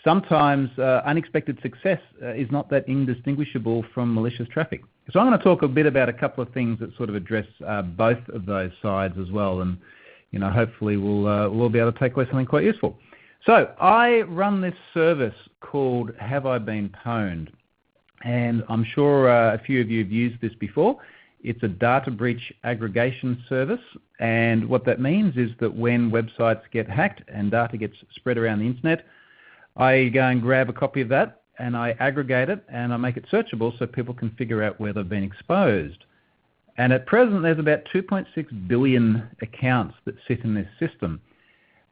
sometimes unexpected success is not that indistinguishable from malicious traffic. So I'm going to talk a bit about a couple of things that sort of address both of those sides as well, and hopefully we'll all be able to take away something quite useful. So I run this service called Have I Been Pwned? And I'm sure a few of you have used this before. It's a data breach aggregation service, and what that means is that when websites get hacked and data gets spread around the internet, I go and grab a copy of that and I aggregate it and I make it searchable so people can figure out where they've been exposed. And at present there's about 2.6 billion accounts that sit in this system.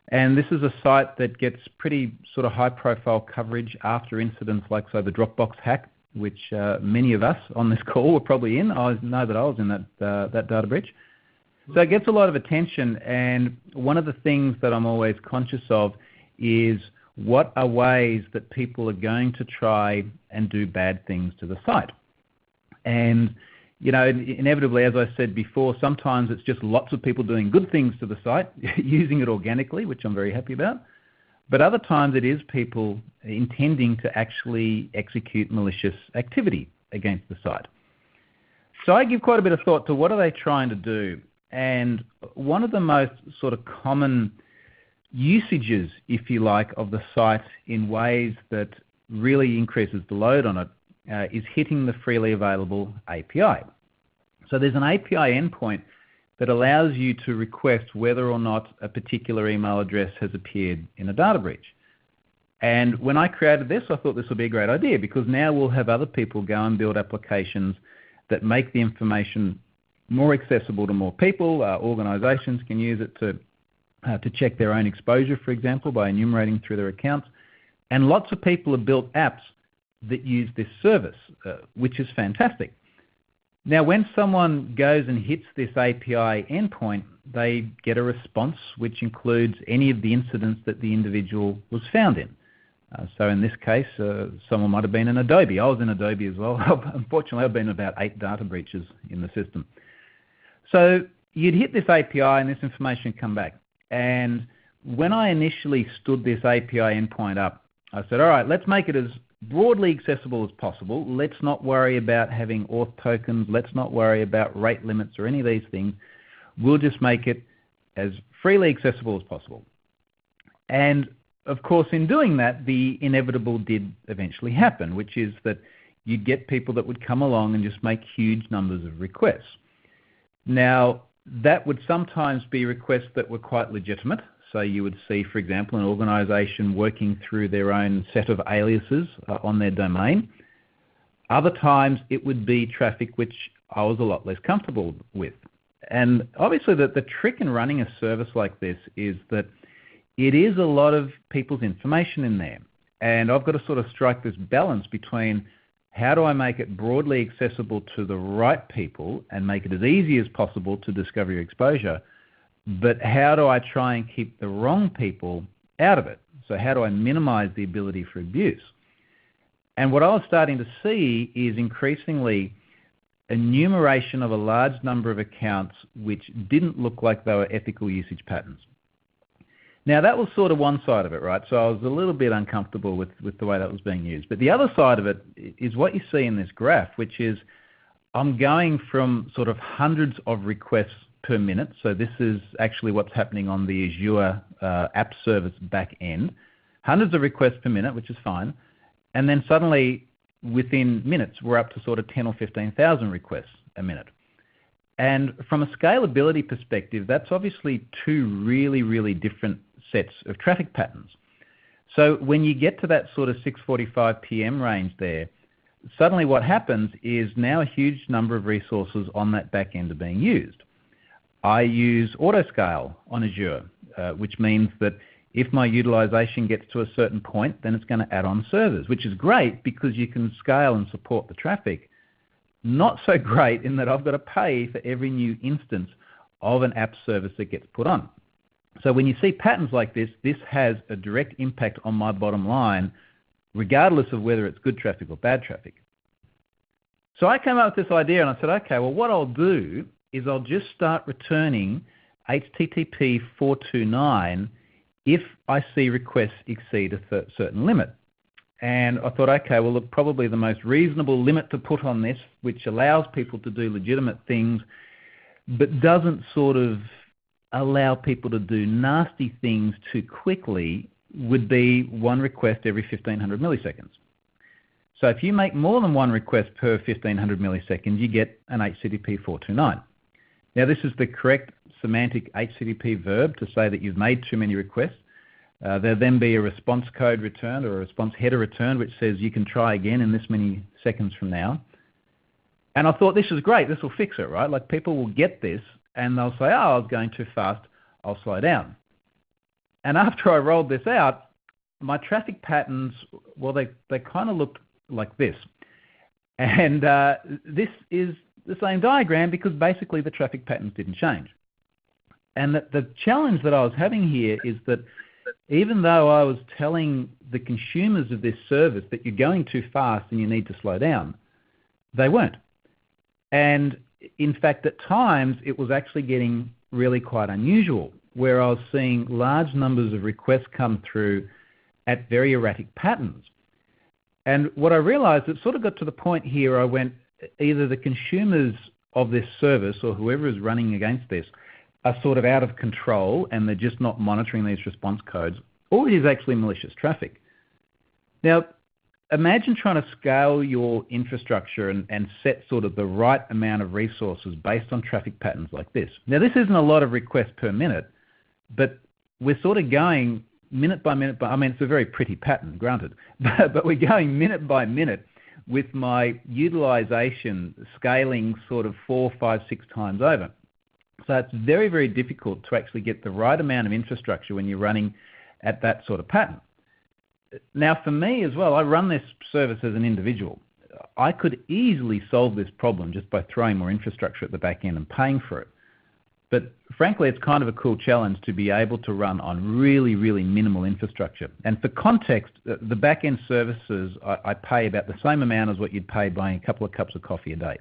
And this is a site that gets pretty sort of high profile coverage after incidents like, say, the Dropbox hack, which many of us on this call were probably in. I know that I was in that data breach. So it gets a lot of attention, and one of the things that I'm always conscious of is what are ways that people are going to try and do bad things to the site. And inevitably, as I said before, sometimes it's just lots of people doing good things to the site, using it organically, which I'm very happy about. But other times it is people intending to actually execute malicious activity against the site. So I give quite a bit of thought to what are they trying to do. And one of the most sort of common usages, if you like, of the site in ways that really increases the load on it is hitting the freely available API. So there's an API endpoint that allows you to request whether or not a particular email address has appeared in a data breach. And when I created this, I thought this would be a great idea, because now we'll have other people go and build applications that make the information more accessible to more people. Organizations can use it to check their own exposure, for example, by enumerating through their accounts. And lots of people have built apps that use this service, which is fantastic. Now, when someone goes and hits this API endpoint, they get a response which includes any of the incidents that the individual was found in. So in this case, someone might have been in Adobe. I was in Adobe as well. Unfortunately, I've been in about 8 data breaches in the system. So you'd hit this API and this information would come back. And when I initially stood this API endpoint up, I said, all right, let's make it as broadly accessible as possible. Let's not worry about having auth tokens. Let's not worry about rate limits or any of these things. We'll just make it as freely accessible as possible. And of course, in doing that, the inevitable did eventually happen, which is that you'd get people that would come along and just make huge numbers of requests. Now, that would sometimes be requests that were quite legitimate. So you would see, for example, an organization working through their own set of aliases on their domain. Other times it would be traffic which I was a lot less comfortable with. And obviously the trick in running a service like this is that it is a lot of people's information in there. And I've got to sort of strike this balance between how do I make it broadly accessible to the right people and make it as easy as possible to discover your exposure, but how do I try and keep the wrong people out of it? So how do I minimize the ability for abuse? And what I was starting to see is increasingly enumeration of a large number of accounts which didn't look like they were ethical usage patterns. Now that was sort of one side of it, right? So I was a little bit uncomfortable with the way that was being used. But the other side of it is what you see in this graph, which is I'm going from sort of hundreds of requests per minute. So this is actually what's happening on the Azure app service back end. Hundreds of requests per minute, which is fine. And then suddenly within minutes, we're up to sort of 10 or 15,000 requests a minute. And from a scalability perspective, that's obviously two really, really different sets of traffic patterns. So when you get to that sort of 6:45 p.m. range there, suddenly what happens is now a huge number of resources on that back end are being used. I use autoscale on Azure, which means that if my utilization gets to a certain point, then it's going to add on servers, which is great because you can scale and support the traffic. Not so great in that I've got to pay for every new instance of an app service that gets put on. So when you see patterns like this, this has a direct impact on my bottom line, regardless of whether it's good traffic or bad traffic. So I came up with this idea and I said, okay, well, what I'll do is I'll just start returning HTTP 429 if I see requests exceed a certain limit. And I thought, okay, well, look, probably the most reasonable limit to put on this, which allows people to do legitimate things, but doesn't sort of allow people to do nasty things too quickly, would be one request every 1500 milliseconds. So if you make more than one request per 1500 milliseconds, you get an HTTP 429. Now, this is the correct semantic HTTP verb to say that you've made too many requests. There'll then be a response code returned or a response header returned which says you can try again in this many seconds from now. And I thought, this is great, this will fix it, right? Like, people will get this and they'll say, oh, I was going too fast, I'll slow down. And after I rolled this out, my traffic patterns, well, they kind of looked like this. And this is the same diagram because basically the traffic patterns didn't change. And the challenge that I was having here is that even though I was telling the consumers of this service that you're going too fast and you need to slow down, they weren't. And in fact, at times, it was actually getting really quite unusual, where I was seeing large numbers of requests come through at very erratic patterns. And what I realized, it sort of got to the point here, I went, either the consumers of this service or whoever is running against this are sort of out of control and they're just not monitoring these response codes, or it is actually malicious traffic. Now, imagine trying to scale your infrastructure and set sort of the right amount of resources based on traffic patterns like this. Now, this isn't a lot of requests per minute, but we're sort of going minute by minute, I mean, it's a very pretty pattern, granted, but we're going minute by minute with my utilization scaling sort of 4, 5, 6 times over. So it's very, very difficult to actually get the right amount of infrastructure when you're running at that sort of pattern. Now, for me as well, I run this service as an individual. I could easily solve this problem just by throwing more infrastructure at the back end and paying for it. But frankly, it's kind of a cool challenge to be able to run on really, really minimal infrastructure. And for context, the back-end services, I pay about the same amount as what you'd pay buying a couple of cups of coffee a day.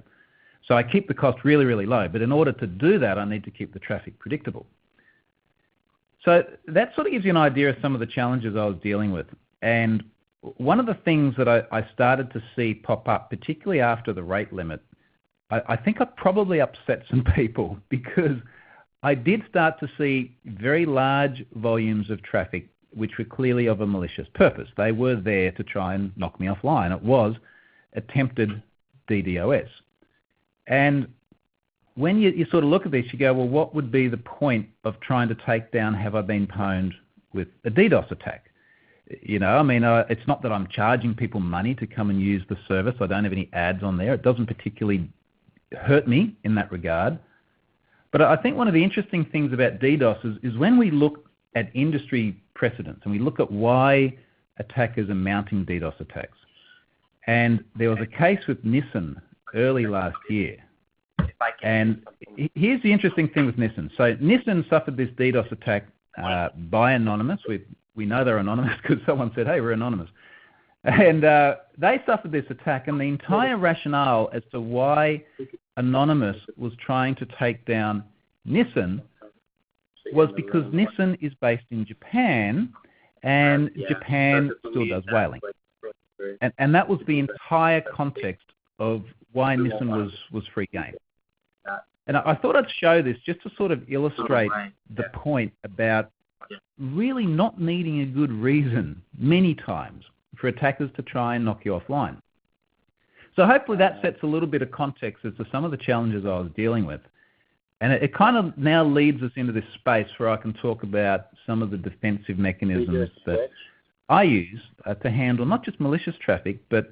So I keep the cost really, really low. But in order to do that, I need to keep the traffic predictable. So that sort of gives you an idea of some of the challenges I was dealing with. And one of the things that I started to see pop up, particularly after the rate limit, I think I probably upset some people because I did start to see very large volumes of traffic which were clearly of a malicious purpose. They were there to try and knock me offline. It was attempted DDoS. And when you sort of look at this, you go, well, what would be the point of trying to take down have I been pwned with a DDoS attack? You know, I mean, it's not that I'm charging people money to come and use the service. I don't have any ads on there. It doesn't particularly hurt me in that regard. But I think one of the interesting things about DDoS is when we look at industry precedents and we look at why attackers are mounting DDoS attacks. And there was a case with Nissan early last year. And here's the interesting thing with Nissan. So Nissan suffered this DDoS attack by Anonymous. We know they're anonymous because someone said, hey, we're anonymous. And they suffered this attack, and the entire rationale as to why Anonymous was trying to take down Nissan was because Nissan is based in Japan, and Japan still does whaling. And that was the entire context of why Nissan was free game. And I thought I'd show this just to sort of illustrate the point about really not needing a good reason many times for attackers to try and knock you offline. So hopefully that sets a little bit of context as to some of the challenges I was dealing with. And it kind of now leads us into this space where I can talk about some of the defensive mechanisms that I use to handle not just malicious traffic, but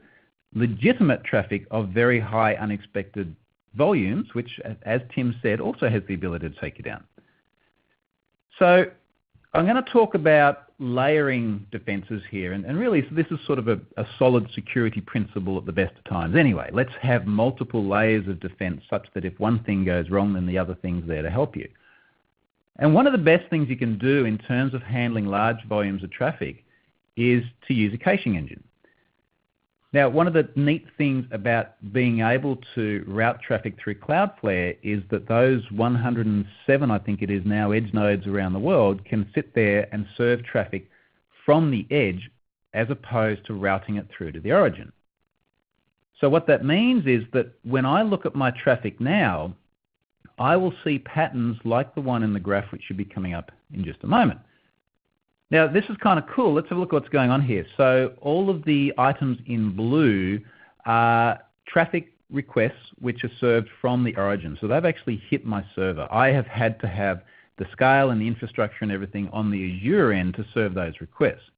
legitimate traffic of very high unexpected volumes, which, as Tim said, also has the ability to take you down. So I'm going to talk about layering defenses here, and really this is sort of a solid security principle at the best of times. Anyway, let's have multiple layers of defense such that if one thing goes wrong, then the other thing's there to help you. And one of the best things you can do in terms of handling large volumes of traffic is to use a caching engine. Now, one of the neat things about being able to route traffic through Cloudflare is that those 107, I think it is now, edge nodes around the world can sit there and serve traffic from the edge as opposed to routing it through to the origin. So what that means is that when I look at my traffic now, I will see patterns like the one in the graph, which should be coming up in just a moment. Now, this is kind of cool. Let's have a look at what's going on here. So all of the items in blue are traffic requests which are served from the origin. So they've actually hit my server. I have had to have the scale and the infrastructure and everything on the Azure end to serve those requests.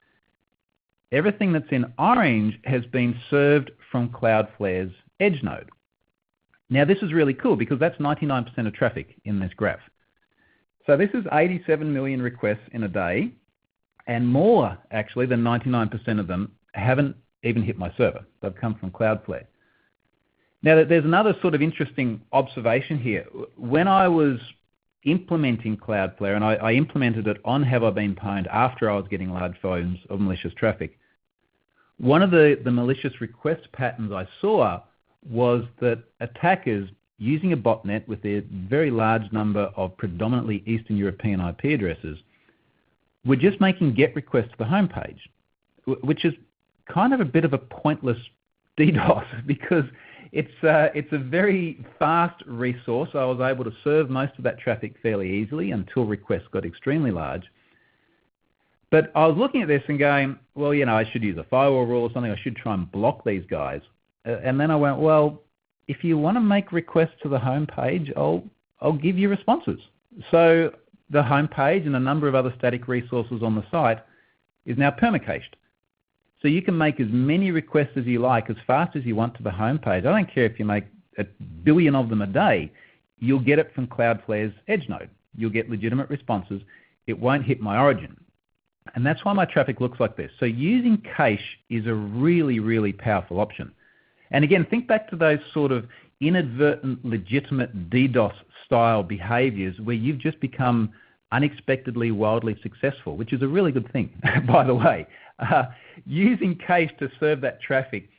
Everything that's in orange has been served from Cloudflare's edge node. Now, this is really cool because that's 99% of traffic in this graph. So this is 87 million requests in a day. And more, actually, than 99% of them haven't even hit my server. They've come from Cloudflare. Now, there's another sort of interesting observation here. When I was implementing Cloudflare, and I implemented it on Have I Been Pwned after I was getting large volumes of malicious traffic, one of the malicious request patterns I saw was that attackers using a botnet with a very large number of predominantly Eastern European IP addresses we're just making GET requests to the home page, which is kind of a bit of a pointless DDoS because it's a very fast resource. I was able to serve most of that traffic fairly easily until requests got extremely large. But I was looking at this and going, well, you know, I should use a firewall rule or something. I should try and block these guys. And then I went, well, if you want to make requests to the home page, I'll give you responses. So the home page and a number of other static resources on the site is now permacached. So you can make as many requests as you like, as fast as you want to the home page. I don't care if you make 1 billion of them a day, you'll get it from Cloudflare's edge node. You'll get legitimate responses. It won't hit my origin. And that's why my traffic looks like this. So using cache is a really, really powerful option. And again, think back to those sort of inadvertent, legitimate DDoS style behaviors where you've just become unexpectedly wildly successful, which is a really good thing, by the way. Using cache to serve that traffic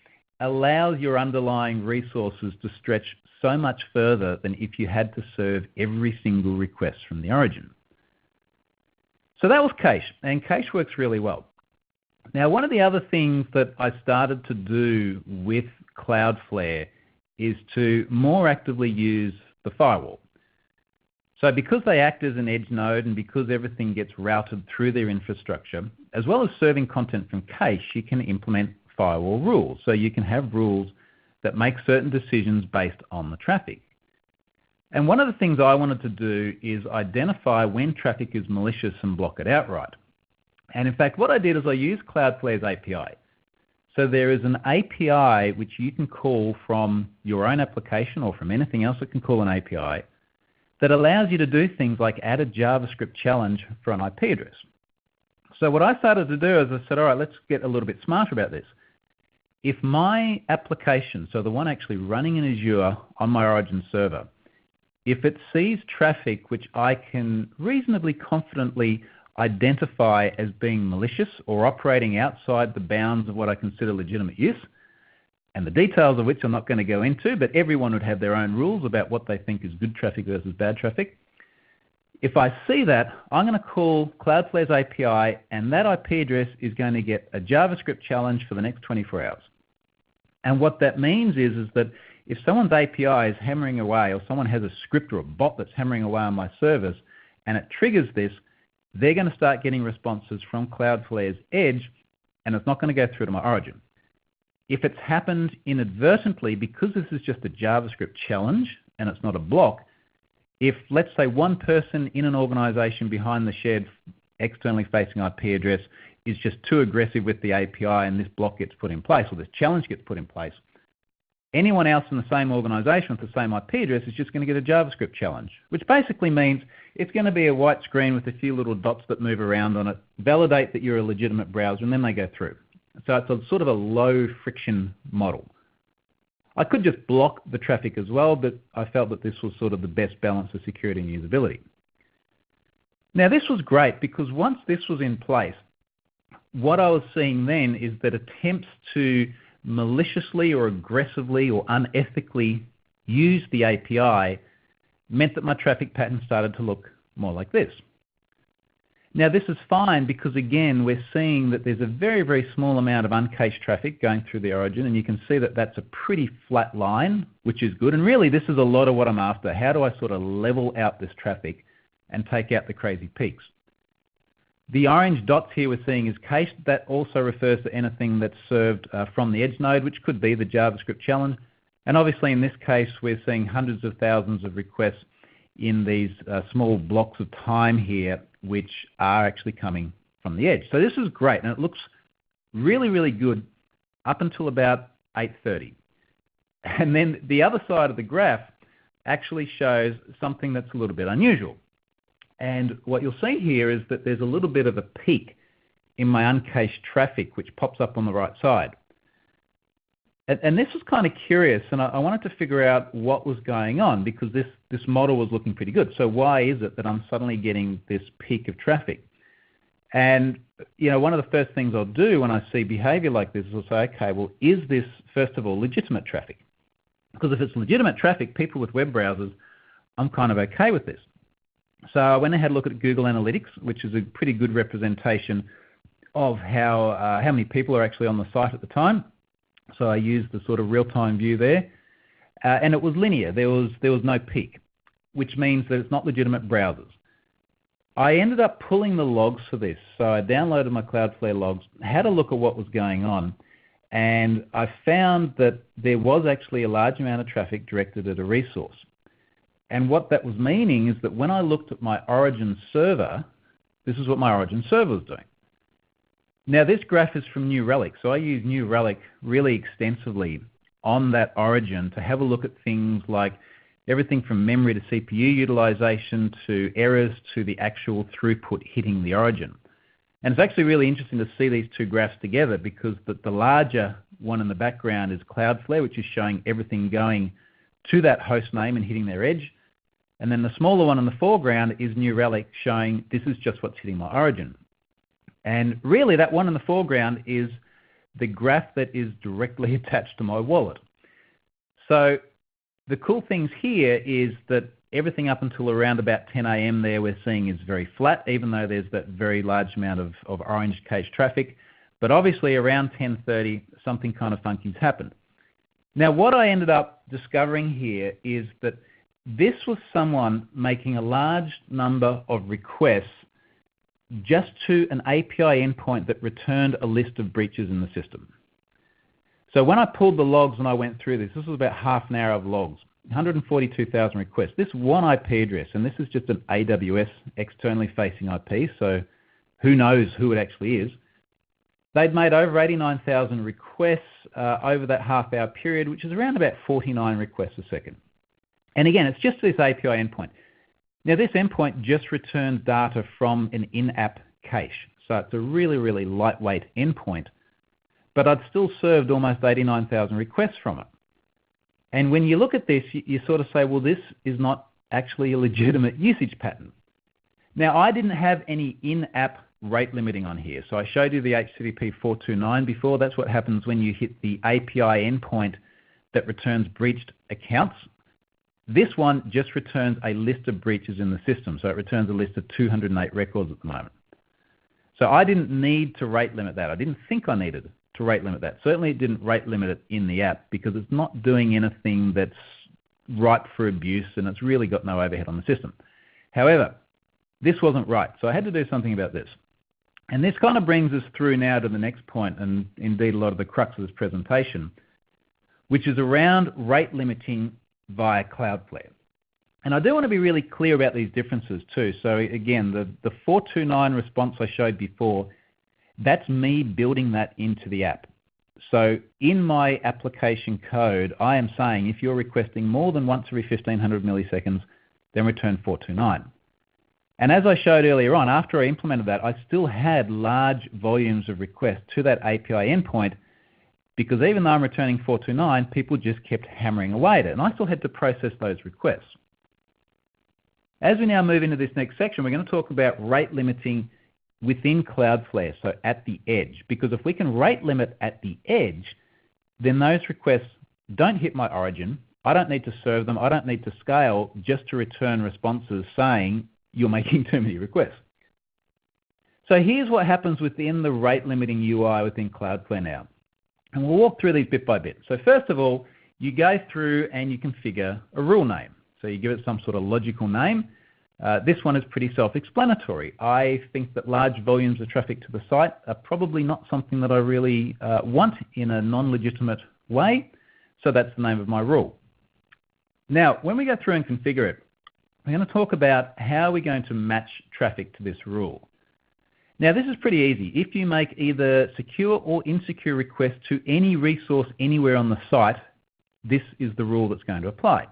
allows your underlying resources to stretch so much further than if you had to serve every single request from the origin. So that was cache, and cache works really well. Now, one of the other things that I started to do with Cloudflare is to more actively use the firewall. So because they act as an edge node and because everything gets routed through their infrastructure, as well as serving content from cache, you can implement firewall rules. So you can have rules that make certain decisions based on the traffic. And one of the things I wanted to do is identify when traffic is malicious and block it outright. And in fact, what I did is I used Cloudflare's API. So there is an API which you can call from your own application or from anything else that can call an API that allows you to do things like add a JavaScript challenge for an IP address. So what I started to do is I said, all right, let's get a little bit smarter about this. If my application, so the one actually running in Azure on my origin server, if it sees traffic which I can reasonably confidently identify as being malicious or operating outside the bounds of what I consider legitimate use, and the details of which I'm not going to go into, but everyone would have their own rules about what they think is good traffic versus bad traffic. If I see that, I'm going to call Cloudflare's API, and that IP address is going to get a JavaScript challenge for the next 24 hours. And what that means is that if someone's API is hammering away, or someone has a script or a bot that's hammering away on my servers, and it triggers this, they're going to start getting responses from Cloudflare's edge, and it's not going to go through to my origin. If it's happened inadvertently, because this is just a JavaScript challenge and it's not a block, if, let's say, one person in an organization behind the shared externally facing IP address is just too aggressive with the API and this block gets put in place or this challenge gets put in place, anyone else in the same organization with the same IP address is just going to get a JavaScript challenge, which basically means it's going to be a white screen with a few little dots that move around on it, validate that you're a legitimate browser, and then they go through. So it's a sort of a low friction model. I could just block the traffic as well, but I felt that this was sort of the best balance of security and usability. Now this was great because once this was in place, what I was seeing then is that attempts to maliciously or aggressively or unethically used the API meant that my traffic pattern started to look more like this. Now this is fine because again we're seeing that there's a very, very small amount of uncached traffic going through the origin, and you can see that that's a pretty flat line, which is good. And really this is a lot of what I'm after. How do I sort of level out this traffic and take out the crazy peaks? The orange dots here we're seeing is cached. That also refers to anything that's served from the edge node, which could be the JavaScript challenge. And obviously in this case we're seeing hundreds of thousands of requests in these small blocks of time here, which are actually coming from the edge. So this is great, and it looks really, really good up until about 8:30. And then the other side of the graph actually shows something that's a little bit unusual. And what you'll see here is that there's a little bit of a peak in my uncached traffic, which pops up on the right side. And this was kind of curious, and I wanted to figure out what was going on because this model was looking pretty good. So why is it that I'm suddenly getting this peak of traffic? And one of the first things I'll do when I see behavior like this is I'll say, okay, well, is this, first of all, legitimate traffic? Because if it's legitimate traffic, people with web browsers, I'm kind of okay with this. So I went and had a look at Google Analytics, which is a pretty good representation of how many people are actually on the site at the time. So I used the sort of real-time view there, and it was linear. There was no peak, which means that it's not legitimate browsers. I ended up pulling the logs for this. So I downloaded my Cloudflare logs, had a look at what was going on, and I found that there was actually a large amount of traffic directed at a resource. And what that was meaning is that when I looked at my origin server, this is what my origin server was doing. Now this graph is from New Relic, so I use New Relic really extensively on that origin to have a look at things like everything from memory to CPU utilization to errors to the actual throughput hitting the origin. And it's actually really interesting to see these two graphs together because the larger one in the background is Cloudflare, which is showing everything going to that host name and hitting their edge. And then the smaller one in the foreground is New Relic showing this is just what's hitting my origin. And really that one in the foreground is the graph that is directly attached to my wallet. So the cool things here is that everything up until around about 10 a.m. there we're seeing is very flat, even though there's that very large amount of orange cached traffic. But obviously around 10:30 something kind of funky's happened. Now what I ended up discovering here is that this was someone making a large number of requests just to an API endpoint that returned a list of breaches in the system. So when I pulled the logs and I went through this was about half an hour of logs, 142,000 requests. This one IP address, and this is just an AWS externally facing IP, so who knows who it actually is. They'd made over 89,000 requests over that half hour period, which is around about 49 requests a second. And again, it's just this API endpoint. Now this endpoint just returns data from an in-app cache. So it's a really, really lightweight endpoint, but I'd still served almost 89,000 requests from it. And when you look at this, you sort of say, well, this is not actually a legitimate usage pattern. Now I didn't have any in-app rate limiting on here. So I showed you the HTTP 429 before. That's what happens when you hit the API endpoint that returns breached accounts. This one just returns a list of breaches in the system. So it returns a list of 208 records at the moment. So I didn't need to rate limit that. I didn't think I needed to rate limit that. Certainly it didn't rate limit it in the app because it's not doing anything that's ripe for abuse and it's really got no overhead on the system. However, this wasn't right. So I had to do something about this. And this kind of brings us through now to the next point, and indeed a lot of the crux of this presentation, which is around rate limiting via Cloudflare. And I do want to be really clear about these differences too. So again, the 429 response I showed before, that's me building that into the app. So in my application code, I am saying if you're requesting more than once every 1500 milliseconds, then return 429. And as I showed earlier on, after I implemented that, I still had large volumes of requests to that API endpoint because even though I'm returning 429, people just kept hammering away at it, and I still had to process those requests. As we now move into this next section, we're going to talk about rate limiting within Cloudflare, so at the edge, because if we can rate limit at the edge, then those requests don't hit my origin. I don't need to serve them. I don't need to scale just to return responses saying you're making too many requests. So here's what happens within the rate limiting UI within Cloudflare now. And we'll walk through these bit by bit. So first of all, you go through and you configure a rule name. So you give it some sort of logical name. This one is pretty self-explanatory. I think that large volumes of traffic to the site are probably not something that I really want in a non-legitimate way. So that's the name of my rule. Now, when we go through and configure it, we're going to talk about how we're going to match traffic to this rule. Now, this is pretty easy. If you make either secure or insecure requests to any resource anywhere on the site, this is the rule that's going to apply.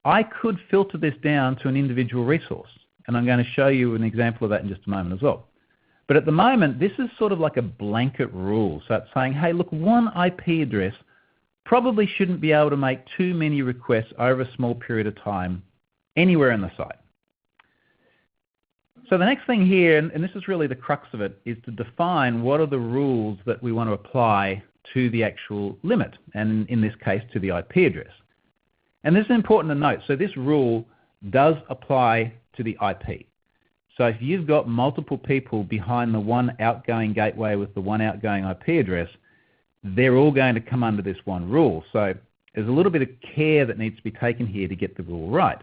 I could filter this down to an individual resource, and I'm going to show you an example of that in just a moment as well. But at the moment, this is sort of like a blanket rule. So it's saying, hey, look, one IP address probably shouldn't be able to make too many requests over a small period of time anywhere in the site. So the next thing here, and this is really the crux of it, is to define what are the rules that we want to apply to the actual limit, and in this case, to the IP address. And this is important to note. So this rule does apply to the IP. So if you've got multiple people behind the one outgoing gateway with the one outgoing IP address, they're all going to come under this one rule. So there's a little bit of care that needs to be taken here to get the rule right.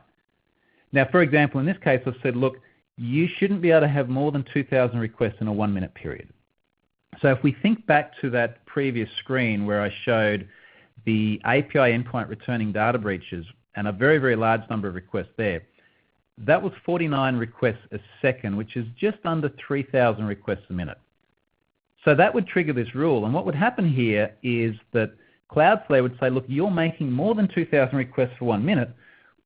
Now, for example, in this case, I've said, look, you shouldn't be able to have more than 2,000 requests in a 1 minute period. So if we think back to that previous screen where I showed the API endpoint returning data breaches and a very, very large number of requests there, that was 49 requests a second, which is just under 3,000 requests a minute. So that would trigger this rule. And what would happen here is that Cloudflare would say, look, you're making more than 2,000 requests for 1 minute.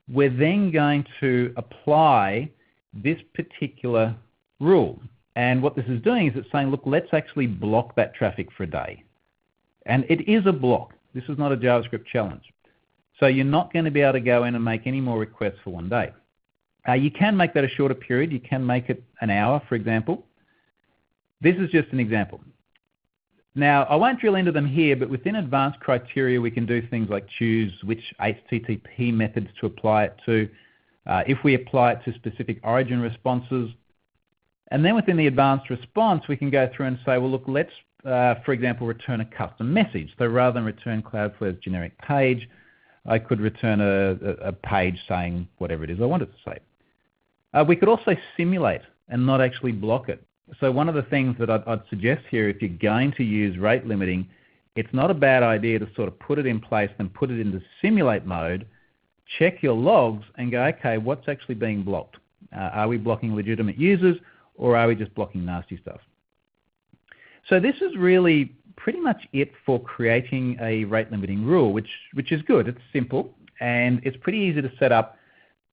We're then going to apply this particular rule. And what this is doing is it's saying, look, let's actually block that traffic for a day. And it is a block. This is not a JavaScript challenge. So you're not going to be able to go in and make any more requests for 1 day. You can make that a shorter period. You can make it an hour, for example. This is just an example. Now, I won't drill into them here, but within advanced criteria, we can do things like choose which HTTP methods to apply it to, if we apply it to specific origin responses. And then within the advanced response, we can go through and say, well, look, let's, for example, return a custom message. So rather than return Cloudflare's generic page, I could return a page saying whatever it is I want it to say. We could also simulate and not actually block it. So one of the things that I'd suggest here, if you're going to use rate limiting, it's not a bad idea to sort of put it in place and put it into simulate mode, check your logs and go, okay, what's actually being blocked? Are we blocking legitimate users or are we just blocking nasty stuff? So this is really pretty much it for creating a rate limiting rule, which is good. It's simple and it's pretty easy to set up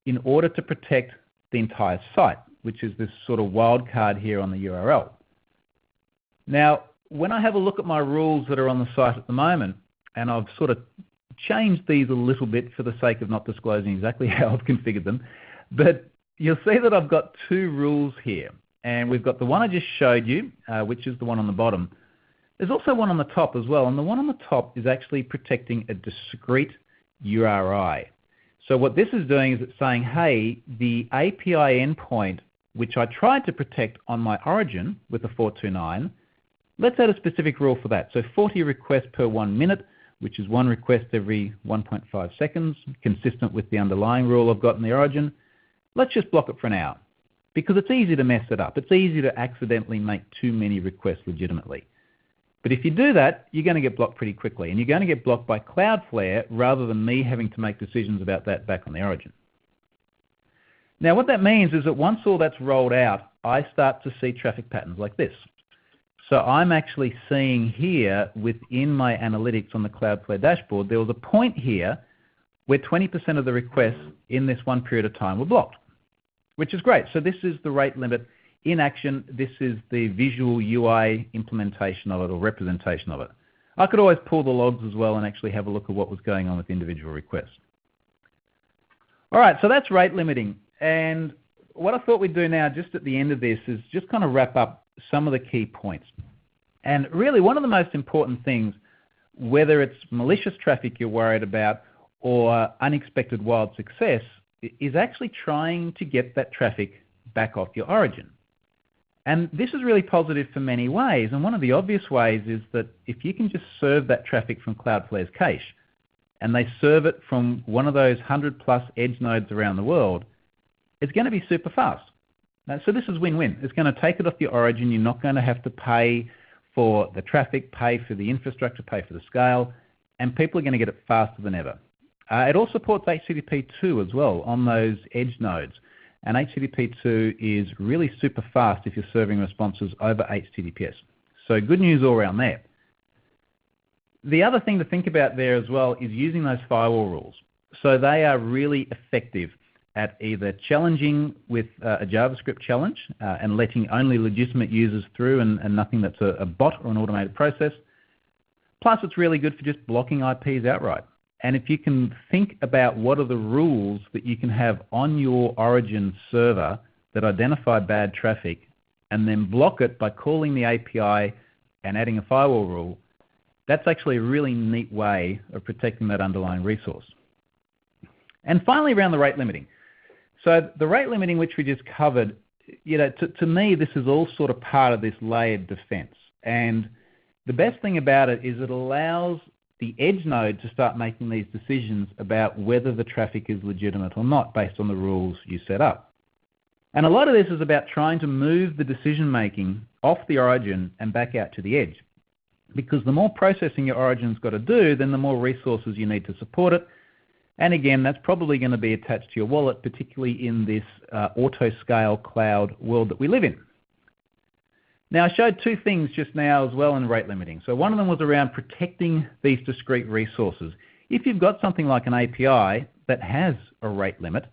in order to protect the entire site, which is this sort of wildcard here on the URL. Now, when I have a look at my rules that are on the site at the moment, and I've sort of changed these a little bit for the sake of not disclosing exactly how I've configured them, but you'll see that I've got 2 rules here. And we've got the one I just showed you, which is the one on the bottom. There's also one on the top as well, and the one on the top is actually protecting a discrete URI. So what this is doing is it's saying, hey, the API endpoint, which I tried to protect on my origin with the 429, let's add a specific rule for that. So 40 requests per 1 minute, which is 1 request every 1.5 seconds, consistent with the underlying rule I've got in the origin. Let's just block it for an hour because it's easy to mess it up. It's easy to accidentally make too many requests legitimately. But if you do that, you're going to get blocked pretty quickly, and you're going to get blocked by Cloudflare rather than me having to make decisions about that back on the origin. Now what that means is that once all that's rolled out, I start to see traffic patterns like this. So I'm actually seeing here within my analytics on the Cloudflare dashboard, there was a point here where 20% of the requests in this one period of time were blocked, which is great. So this is the rate limit in action. This is the visual UI implementation of it or representation of it. I could always pull the logs as well and actually have a look at what was going on with individual requests. All right, so that's rate limiting. And what I thought we'd do now just at the end of this is just kind of wrap up some of the key points. And really one of the most important things whether it's malicious traffic you're worried about or unexpected wild success, is actually trying to get that traffic back off your origin. And this is really positive for many ways. And one of the obvious ways is that if you can just serve that traffic from Cloudflare's cache, and they serve it from one of those 100+ edge nodes around the world, it's going to be super fast. Now, so this is win-win. It's going to take it off your origin. You're not going to have to pay for the traffic, pay for the infrastructure, pay for the scale, and people are going to get it faster than ever. It all supports HTTP2 as well on those edge nodes. And HTTP2 is really super fast if you're serving responses over HTTPS. So good news all around there. The other thing to think about there as well is using those firewall rules. So they are really effective at either challenging with a JavaScript challenge and letting only legitimate users through and nothing that's a bot or an automated process. Plus, it's really good for just blocking IPs outright. And if you can think about what are the rules that you can have on your origin server that identify bad traffic and then block it by calling the API and adding a firewall rule, that's actually a really neat way of protecting that underlying resource. And finally, around the rate limiting. So the rate limiting, which we just covered, to me, this is all sort of part of this layered defense. And the best thing about it is it allows the edge node to start making these decisions about whether the traffic is legitimate or not based on the rules you set up. And a lot of this is about trying to move the decision making off the origin and back out to the edge. Because the more processing your origin's got to do, then the more resources you need to support it. And again, that's probably going to be attached to your wallet, particularly in this auto-scale cloud world that we live in. Now, I showed two things just now as well in rate limiting. So one of them was around protecting these discrete resources. If you've got something like an API that has a rate limit,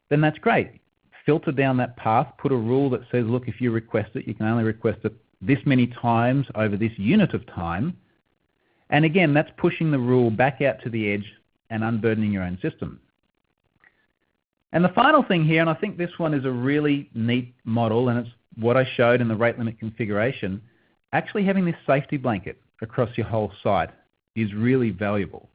then that's great. Filter down that path, put a rule that says, look, if you request it, you can only request it this many times over this unit of time. And again, that's pushing the rule back out to the edge and unburdening your own system. And the final thing here, and I think this one is a really neat model, and it's what I showed in the rate limit configuration, actually having this safety blanket across your whole site is really valuable.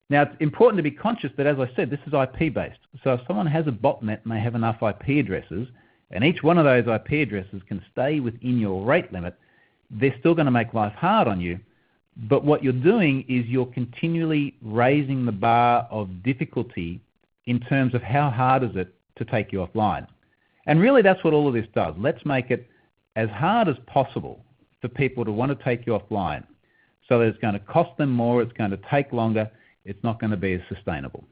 Now, it's important to be conscious that, as I said, this is IP-based. So if someone has a botnet and they have enough IP addresses, and each one of those IP addresses can stay within your rate limit, they're still going to make life hard on you. But what you're doing is you're continually raising the bar of difficulty in terms of how hard is it to take you offline. And really that's what all of this does. Let's make it as hard as possible for people to want to take you offline so that it's going to cost them more, it's going to take longer, it's not going to be as sustainable.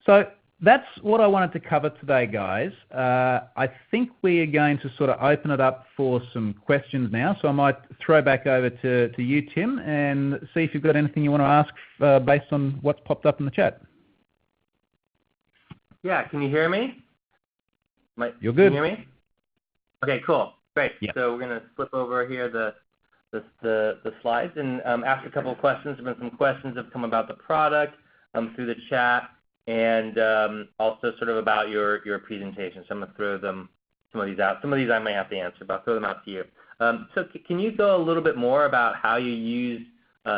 So that's what I wanted to cover today, guys. I think we are going to sort of open it up for some questions now. So I might throw back over to you, Tim, and see if you've got anything you want to ask based on what's popped up in the chat. Yeah, can you hear me? You're good. Can you hear me? Okay, cool. Great. Yeah. So we're going to flip over here the slides and ask a couple of questions. There have been some questions that have come about the product through the chat, and also sort of about your presentation. So I'm going to throw some of these out. Some of these I may have to answer, but I'll throw them out to you. So can you go a little bit more about how you use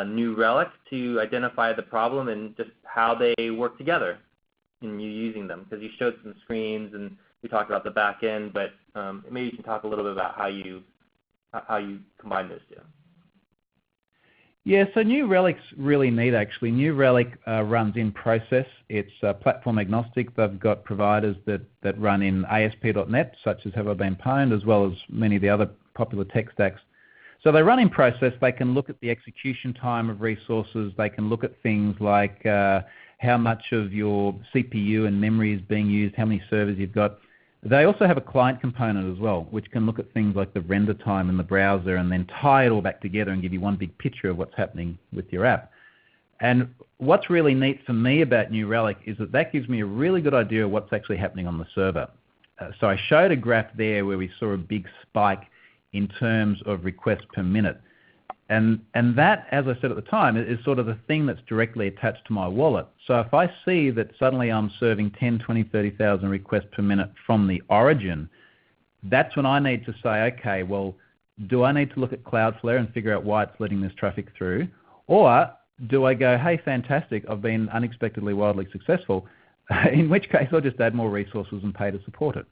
New Relic to identify the problem and just how they work together in you using them? Because you showed some screens and we talked about the back end, but maybe you can talk a little bit about how you combine those two. Yeah, so New Relic's really neat actually. New Relic runs in process. It's platform agnostic. They've got providers that run in ASP.NET, such as Have I Been Pwned, as well as many of the other popular tech stacks. So they run in process. They can look at the execution time of resources. They can look at things like how much of your CPU and memory is being used, how many servers you've got. They also have a client component as well, which can look at things like the render time in the browser and then tie it all back together and give you one big picture of what's happening with your app. And what's really neat for me about New Relic is that gives me a really good idea of what's actually happening on the server. So I showed a graph there where we saw a big spike in terms of requests per minute. And that, as I said at the time, is sort of the thing that's directly attached to my wallet. So if I see that suddenly I'm serving 10, 20, 30,000 requests per minute from the origin, that's when I need to say, okay, well, do I need to look at Cloudflare and figure out why it's letting this traffic through? Or do I go, hey, fantastic, I've been unexpectedly wildly successful, in which case I'll just add more resources and pay to support it.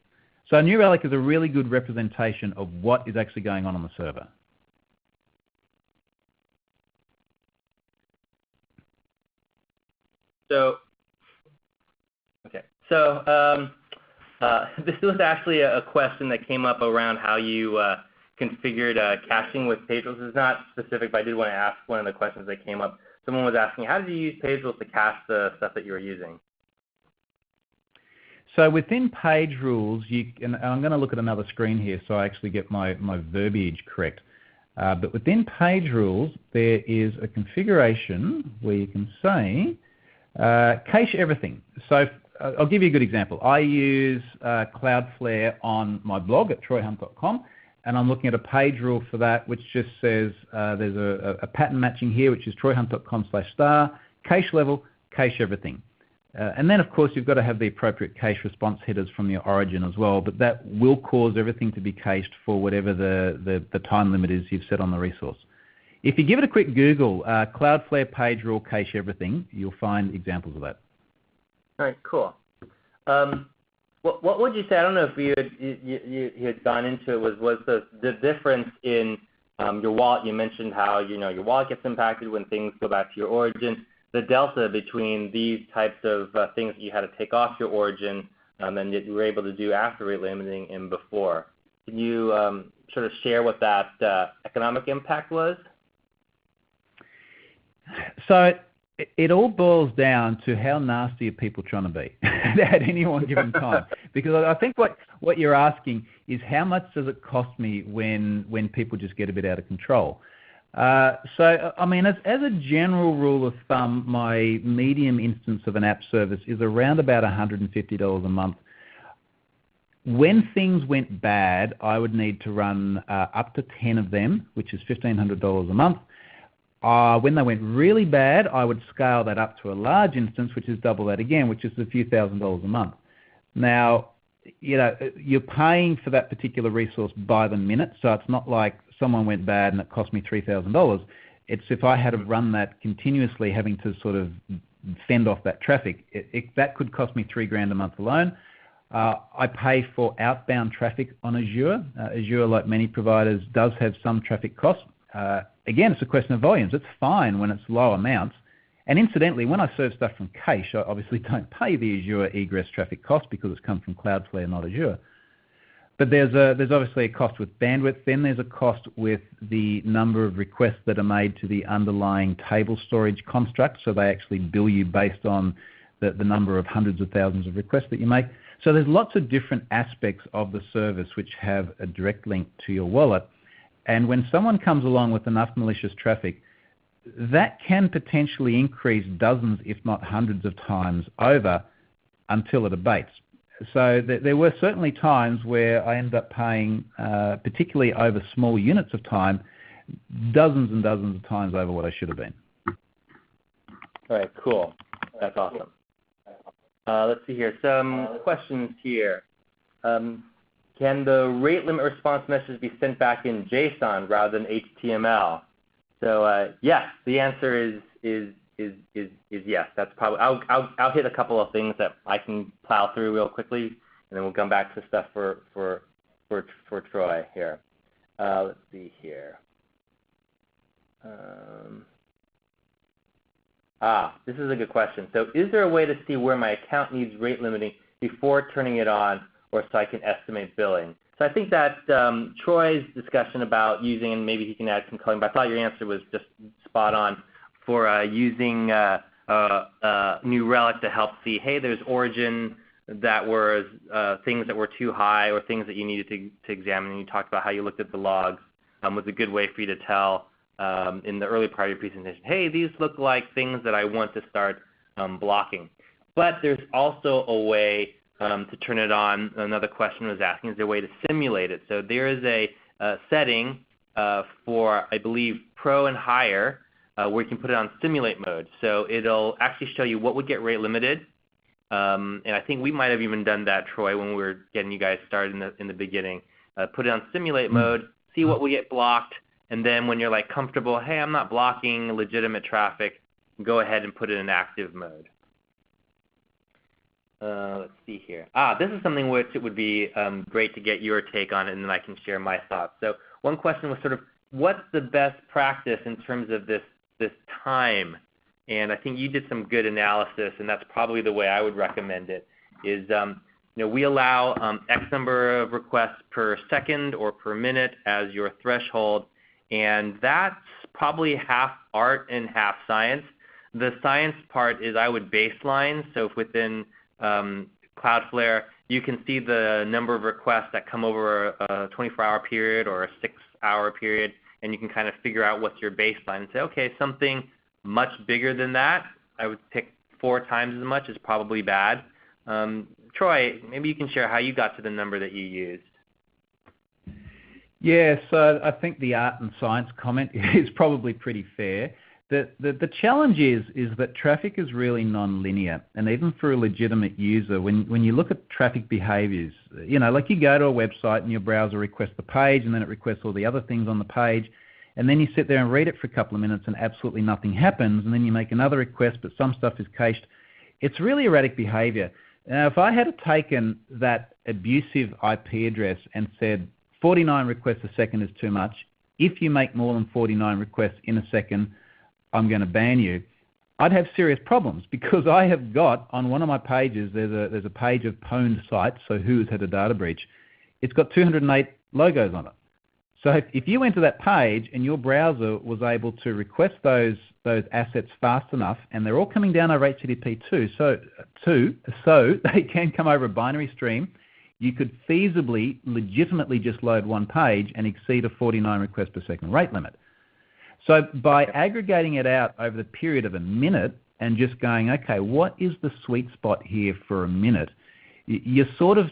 So New Relic is a really good representation of what is actually going on the server. So, okay. So this was actually a question that came up around how you configured caching with Page Rules. It's not specific, but I did want to ask one of the questions that came up. Someone was asking, how did you use Page Rules to cache the stuff that you were using? So within Page Rules, and I'm going to look at another screen here so I actually get my verbiage correct. But within Page Rules, there is a configuration where you can say, cache everything. So I'll give you a good example. I use Cloudflare on my blog at troyhunt.com, and I'm looking at a page rule for that, which just says there's a pattern matching here, which is troyhunt.com/star, cache level, cache everything. And then, of course, you've got to have the appropriate cache response headers from your origin as well, but that will cause everything to be cached for whatever the time limit is you've set on the resource. If you give it a quick Google, Cloudflare page rule cache everything, you'll find examples of that. All right, cool. What would you say? I don't know if you had gone into it. Was the difference in your wallet? You mentioned how your wallet gets impacted when things go back to your origin. The delta between these types of things that you had to take off your origin and that you were able to do after rate limiting and before. Can you sort of share what that economic impact was? So it all boils down to how nasty are people trying to be at any one given time. Because I think what you're asking is how much does it cost me when people just get a bit out of control? So, I mean, as a general rule of thumb, my medium instance of an app service is around about $150 a month. When things went bad, I would need to run up to 10 of them, which is $1,500 a month. When they went really bad, I would scale that up to a large instance, which is double that again, which is a few $1,000s a month. Now, you're paying for that particular resource by the minute, so it's not like someone went bad and it cost me $3,000. It's if I had to run that continuously, having to sort of fend off that traffic, that could cost me $3,000 a month alone. I pay for outbound traffic on Azure. Azure, like many providers, does have some traffic costs. Again, it's a question of volumes. It's fine when it's low amounts. And incidentally, when I serve stuff from Cache, I obviously don't pay the Azure egress traffic cost because it's come from Cloudflare, not Azure. But there's obviously a cost with bandwidth. Then there's a cost with the number of requests that are made to the underlying table storage construct. So they actually bill you based on the number of hundreds of thousands of requests that you make. So there's lots of different aspects of the service which have a direct link to your wallet. And when someone comes along with enough malicious traffic, that can potentially increase dozens, if not hundreds of times over until it abates. So there were certainly times where I ended up paying, particularly over small units of time, dozens and dozens of times over what I should have been. All right, cool. That's awesome. Let's see here. Some questions here. Can the rate limit response message be sent back in JSON rather than HTML? So yes, the answer is yes. That's probably. I'll hit a couple of things that I can plow through real quickly, and then we'll come back to stuff for Troy here. Let's see here. This is a good question. So, is there a way to see where my account needs rate limiting before turning it on, or so I can estimate billing? So I think that Troy's discussion about using, and maybe he can add some coloring, but I thought your answer was just spot on for using New Relic to help see, hey, there's origin that were things that were too high or things that you needed to examine. And you talked about how you looked at the logs. Was a good way for you to tell in the early part of your presentation, hey, these look like things that I want to start blocking. But there's also a way to turn it on. Another question was asking, is there a way to simulate it? So there is a setting for, I believe, Pro and higher, where you can put it on simulate mode. So it'll actually show you what would get rate limited. And I think we might have even done that, Troy, when we were getting you guys started in the beginning. Put it on simulate mode, see what will get blocked, and then when you're like comfortable, hey, I'm not blocking legitimate traffic, go ahead and put it in active mode. Let's see here. This is something which it would be great to get your take on, and then I can share my thoughts. So one question was sort of, what's the best practice in terms of this time? And I think you did some good analysis, and that's probably the way I would recommend it, is we allow X number of requests per second or per minute as your threshold, and that's probably half art and half science. The science part is I would baseline, so if within Cloudflare, you can see the number of requests that come over a 24-hour period or a 6-hour period, and you can kind of figure out what's your baseline and say, okay, something much bigger than that, I would pick 4 times as much, is probably bad. Troy, maybe you can share how you got to the number that you used. Yeah, so I think the art and science comment is probably pretty fair. The challenge is that traffic is really non-linear, and even for a legitimate user, when you look at traffic behaviors, like you go to a website and your browser requests the page, and then it requests all the other things on the page, and then you sit there and read it for a couple of minutes and absolutely nothing happens, and then you make another request but some stuff is cached. It's really erratic behavior. Now, if I had taken that abusive IP address and said 49 requests a second is too much, if you make more than 49 requests in a second, I'm going to ban you, I'd have serious problems, because I have got on one of my pages, there's a page of pwned sites, so who has had a data breach. It's got 208 logos on it. So if you went to that page and your browser was able to request those assets fast enough, and they're all coming down over HTTP 2, so they can come over a binary stream, you could feasibly, legitimately just load one page and exceed a 49 requests per second rate limit. So by aggregating it out over the period of a minute and just going, okay, what is the sweet spot here for a minute, you're sort of,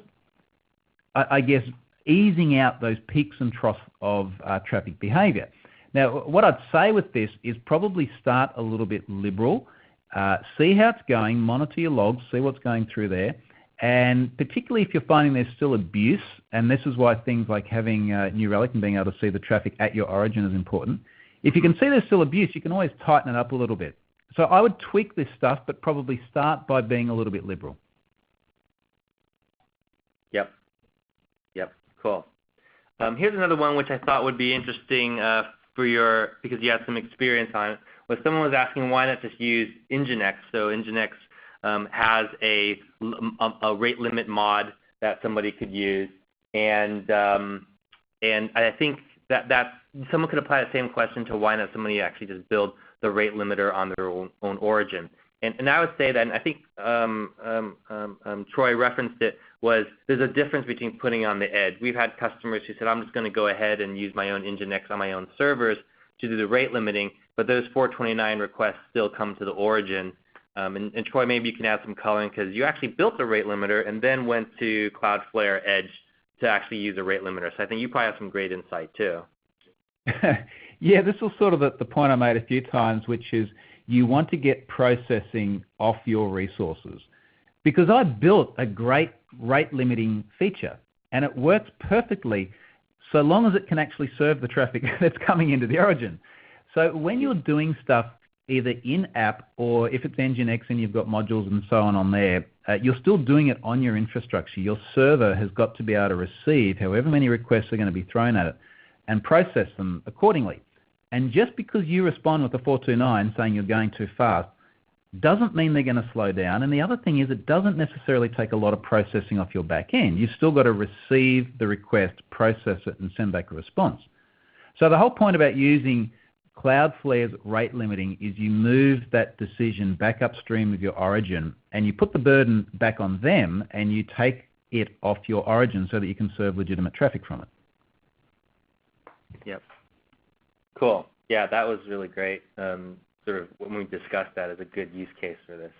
I guess, easing out those peaks and troughs of traffic behavior. Now, what I'd say with this is probably start a little bit liberal, see how it's going, monitor your logs, see what's going through there, and particularly if you're finding there's still abuse, and this is why things like having New Relic and being able to see the traffic at your origin is important. If you can see there's still abuse, you can always tighten it up a little bit. So I would tweak this stuff, but probably start by being a little bit liberal. Yep. Cool. Here's another one which I thought would be interesting because you had some experience on it. Was someone was asking why not just use Nginx? So Nginx has a rate limit mod that somebody could use, and I think that someone could apply the same question to why not somebody actually just build the rate limiter on their own origin. And I would say that, and I think Troy referenced it, was there's a difference between putting on the edge. We've had customers who said, I'm just going to go ahead and use my own Nginx on my own servers to do the rate limiting, but those 429 requests still come to the origin. And Troy, maybe you can add some coloring, because you actually built the rate limiter and then went to Cloudflare Edge to actually use a rate limiter. So I think you probably have some great insight too. Yeah, this was sort of the point I made a few times, which is you want to get processing off your resources. Because I built a great rate limiting feature, and it works perfectly so long as it can actually serve the traffic that's coming into the origin. So when you're doing stuff either in-app, or if it's Nginx and you've got modules and so on there, you're still doing it on your infrastructure. Your server has got to be able to receive however many requests are going to be thrown at it and process them accordingly. And just because you respond with a 429 saying you're going too fast doesn't mean they're going to slow down. And the other thing is, it doesn't necessarily take a lot of processing off your back end. You've still got to receive the request, process it, and send back a response. So the whole point about using Cloudflare's rate limiting is you move that decision back upstream of your origin, and you put the burden back on them, and you take it off your origin so that you can serve legitimate traffic from it. Yep. Cool. Yeah, that was really great. Sort of when we discussed that as a good use case for this.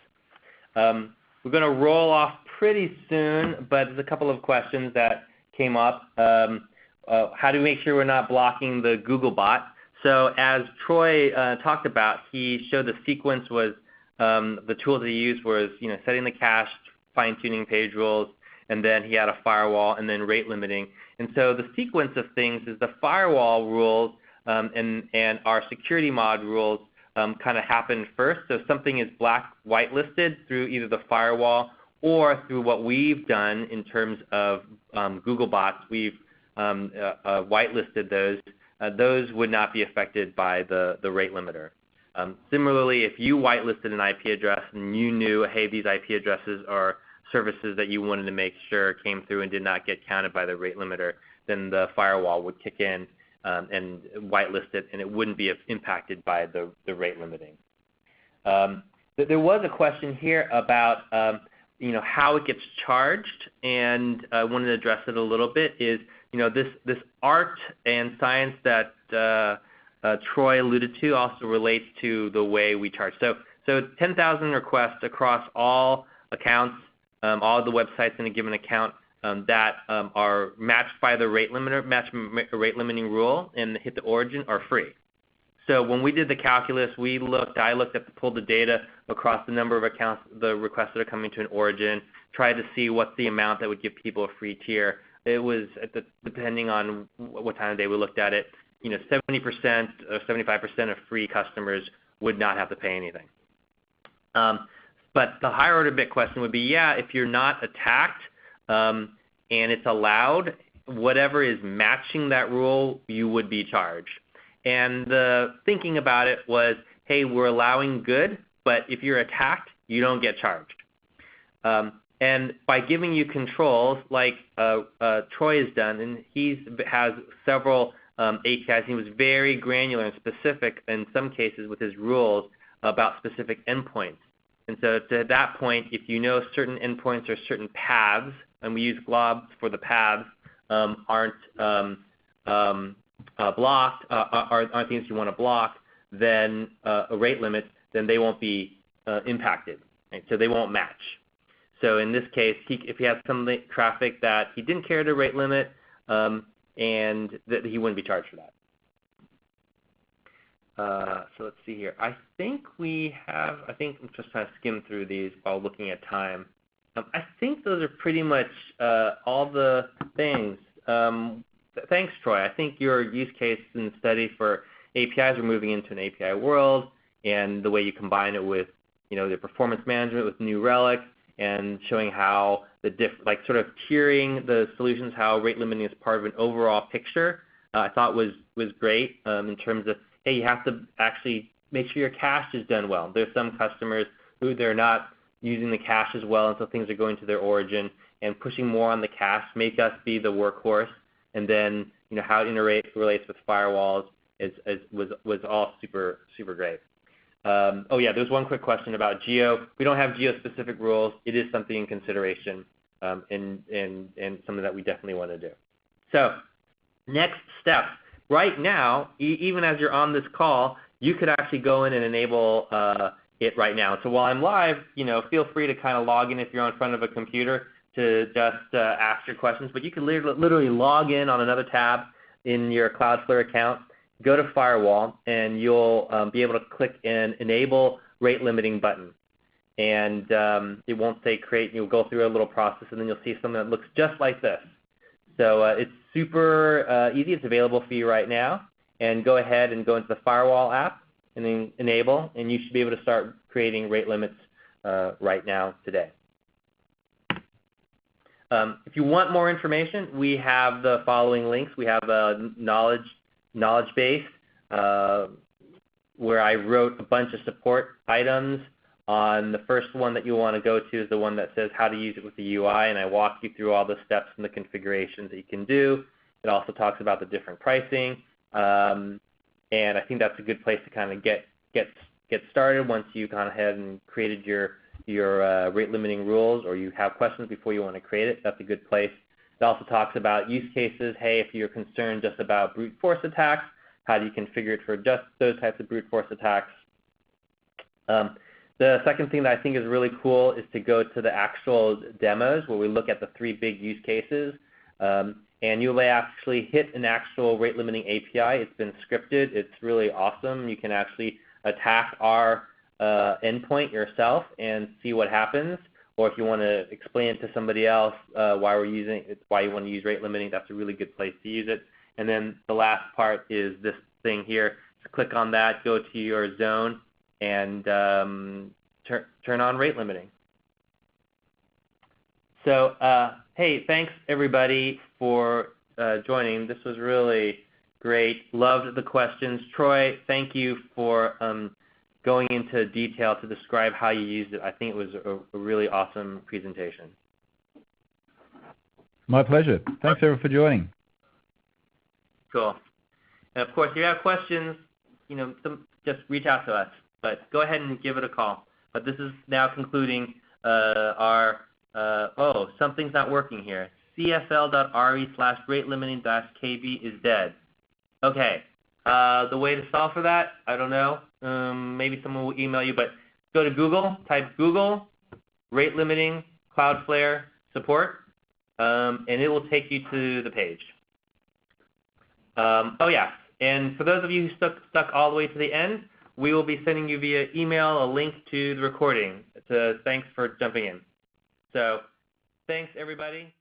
We're going to roll off pretty soon, but there's a couple of questions that came up. How do we make sure we're not blocking the Googlebot? So as Troy talked about, he showed the sequence was the tools that he used was setting the cache, fine-tuning page rules, and then he had a firewall, and then rate limiting. And so the sequence of things is the firewall rules and our security mod rules kind of happen first. So something is whitelisted through either the firewall or through what we've done in terms of Googlebots. We've whitelisted those. Those would not be affected by the rate limiter. Similarly, if you whitelisted an IP address and you knew, hey, these IP addresses are services that you wanted to make sure came through and did not get counted by the rate limiter, then the firewall would kick in and whitelist it, and it wouldn't be impacted by the rate limiting. There was a question here about how it gets charged, and I wanted to address it a little bit. Is this art and science that Troy alluded to also relates to the way we charge. So 10,000 requests across all accounts, all of the websites in a given account that are matched by the rate limiter, rate limiting rule and hit the origin are free. So when we did the calculus, I looked at pulled the data across the number of accounts, the requests that are coming to an origin, tried to see what's the amount that would give people a free tier. It was depending on what time of day we looked at it, 70% or 75% of free customers would not have to pay anything. But the higher order bit question would be, if you're not attacked and it's allowed, whatever is matching that rule, you would be charged. And the thinking about it was, hey, we're allowing good, but if you're attacked, you don't get charged. And by giving you controls like Troy has done, and he has several APIs, and he was very granular and specific in some cases with his rules about specific endpoints. And so to that point, if you know certain endpoints or certain paths, and we use globs for the paths, aren't blocked, aren't things you want to block, then a rate limit, then they won't be impacted. Right? So they won't match. So in this case, if he has some traffic that he didn't care to rate limit, and that he wouldn't be charged for that. So let's see here. I think I'm just trying to skim through these while looking at time. I think those are pretty much all the things. Thanks, Troy. I think your use case and study for APIs are moving into an API world, and the way you combine it with the performance management with New Relic, and showing how sort of tiering the solutions, how rate limiting is part of an overall picture, I thought was great in terms of, hey, you have to actually make sure your cache is done well. There's some customers who they're not using the cache as well, and so things are going to their origin, and pushing more on the cache, make us be the workhorse, and then how it relates with firewalls was all super, super great. There's one quick question about geo. We don't have geo-specific rules. It is something in consideration and something that we definitely want to do. So next steps. Right now, even as you're on this call, you could actually go in and enable it right now. So while I'm live, feel free to kind of log in if you're in front of a computer to just ask your questions. But you can literally log in on another tab in your Cloudflare account, go to Firewall, and you'll be able to click an Enable Rate Limiting button. And it won't say create. You'll go through a little process, and then you'll see something that looks just like this. So it's super easy. It's available for you right now. And go ahead and go into the Firewall app and then Enable, and you should be able to start creating rate limits right now today. If you want more information, we have the following links. We have a knowledge base where I wrote a bunch of support items. On the first one that you want to go to is the one that says how to use it with the UI, and I walk you through all the steps and the configurations that you can do. It also talks about the different pricing, and I think that's a good place to kind of get started once you've gone ahead and created your rate limiting rules, or you have questions before you want to create it. That's a good place. It also talks about use cases. Hey, if you're concerned just about brute force attacks, how do you configure it for just those types of brute force attacks? The second thing that I think is really cool is to go to the actual demos where we look at the 3 big use cases. And you may actually hit an actual rate limiting API. It's been scripted. It's really awesome. You can actually attack our endpoint yourself and see what happens. or if you want to explain it to somebody else why you want to use rate limiting, that's a really good place to use it. And then the last part is this thing here. So click on that, go to your zone, and turn on rate limiting. So, hey, thanks everybody for joining. This was really great. Loved the questions. Troy, thank you for going into detail to describe how you used it. I think it was a really awesome presentation. My pleasure. Thanks everyone for joining. Cool. And of course, if you have questions, just reach out to us. But go ahead and give it a call. But this is now concluding our, something's not working here. cfl.re/rate-limiting-kb is dead. Okay. The way to solve for that, I don't know. Maybe someone will email you, but go to Google, type Google rate limiting Cloudflare support, and it will take you to the page. And for those of you who stuck all the way to the end, we will be sending you via email a link to the recording. Thanks for jumping in. So thanks, everybody.